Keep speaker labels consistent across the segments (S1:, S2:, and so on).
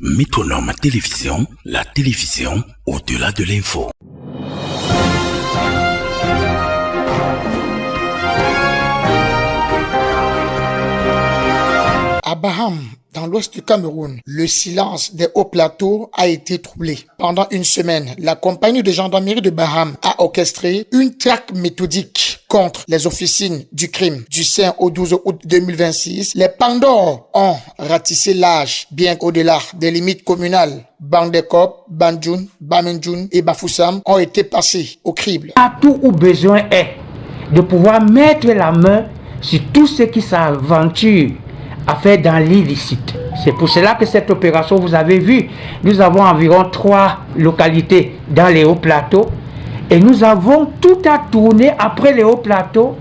S1: Métronome Télévision, la télévision au-delà de l'info.
S2: À Baham, dans l'ouest du Cameroun, le silence des hauts plateaux a été troublé. Pendant une semaine, la compagnie de gendarmerie de Baham a orchestré une traque méthodique contre les officines du crime. Du 5 au 12 août 2026, les Pandores ont ratissé large, bien au-delà des limites communales. Bandekop, Bandjoun, Bamenjoun et Bafoussam ont été passés au crible.
S3: Partout où besoin est de pouvoir mettre la main sur tous ceux qui s'aventurent à faire dans l'illicite. C'est pour cela que cette opération, vous avez vu, nous avons environ 3 localités dans les hauts plateaux et nous avons tout à tourner après les hauts plateaux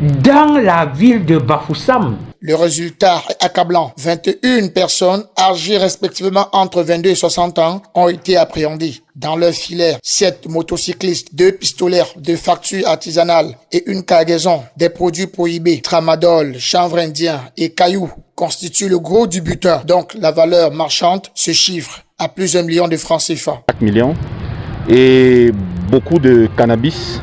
S3: dans la ville de Bafoussam.
S2: Le résultat est accablant. 21 personnes, âgées respectivement entre 22 et 60 ans, ont été appréhendées. Dans leur filaire, 7 motocyclistes, 2 pistolets, 2 factures artisanales et une cargaison des produits prohibés, tramadol, chanvre indien et cailloux constituent le gros du butin. Donc la valeur marchande se chiffre à plusieurs millions de francs CFA.
S4: 4 millions et beaucoup de cannabis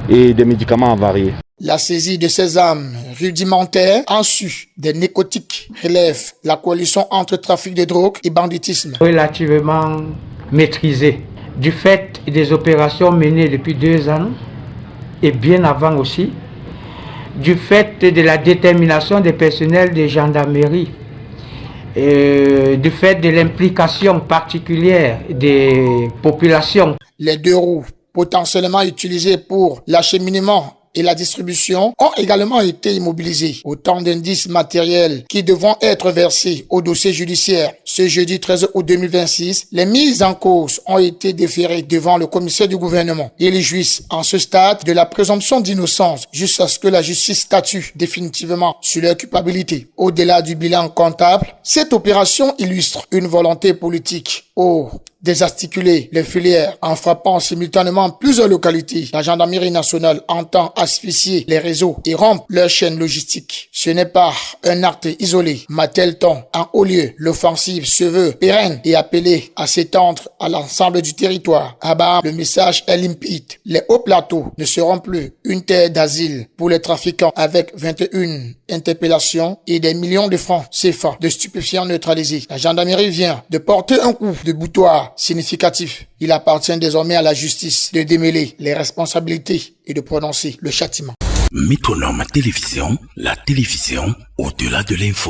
S4: et des médicaments avariés.
S2: La saisie de ces armes rudimentaires en su des narcotiques relève la coalition entre trafic de drogue et banditisme.
S3: Relativement maîtrisé du fait des opérations menées depuis 2 ans et bien avant aussi, du fait de la détermination des personnels de gendarmerie, du fait de l'implication particulière des populations.
S2: Les 2 roues potentiellement utilisées pour l'acheminement et la distribution ont également été immobilisés. Autant d'indices matériels qui devront être versés au dossier judiciaire. Ce jeudi 13 août 2026, les mises en cause ont été déférées devant le commissaire du gouvernement. Ils jouissent en ce stade de la présomption d'innocence jusqu'à ce que la justice statue définitivement sur leur culpabilité. Au-delà du bilan comptable, cette opération illustre une volonté politique désarticuler les filières en frappant simultanément plusieurs localités. La gendarmerie nationale entend asphyxier les réseaux et rompre leur chaîne logistique. Ce n'est pas un acte isolé. Matel-t-on en haut lieu, l'offensive se veut pérenne et appelée à s'étendre à l'ensemble du territoire. À Baham, le message est limpide. Les hauts plateaux ne seront plus une terre d'asile pour les trafiquants avec 21 interpellations et des millions de francs CFA de stupéfiants neutralisés. La gendarmerie vient de porter un coup de boutoir significatif. Il appartient désormais à la justice de démêler les responsabilités et de prononcer le châtiment.
S1: Métronome Télévision, la télévision au-delà de l'info.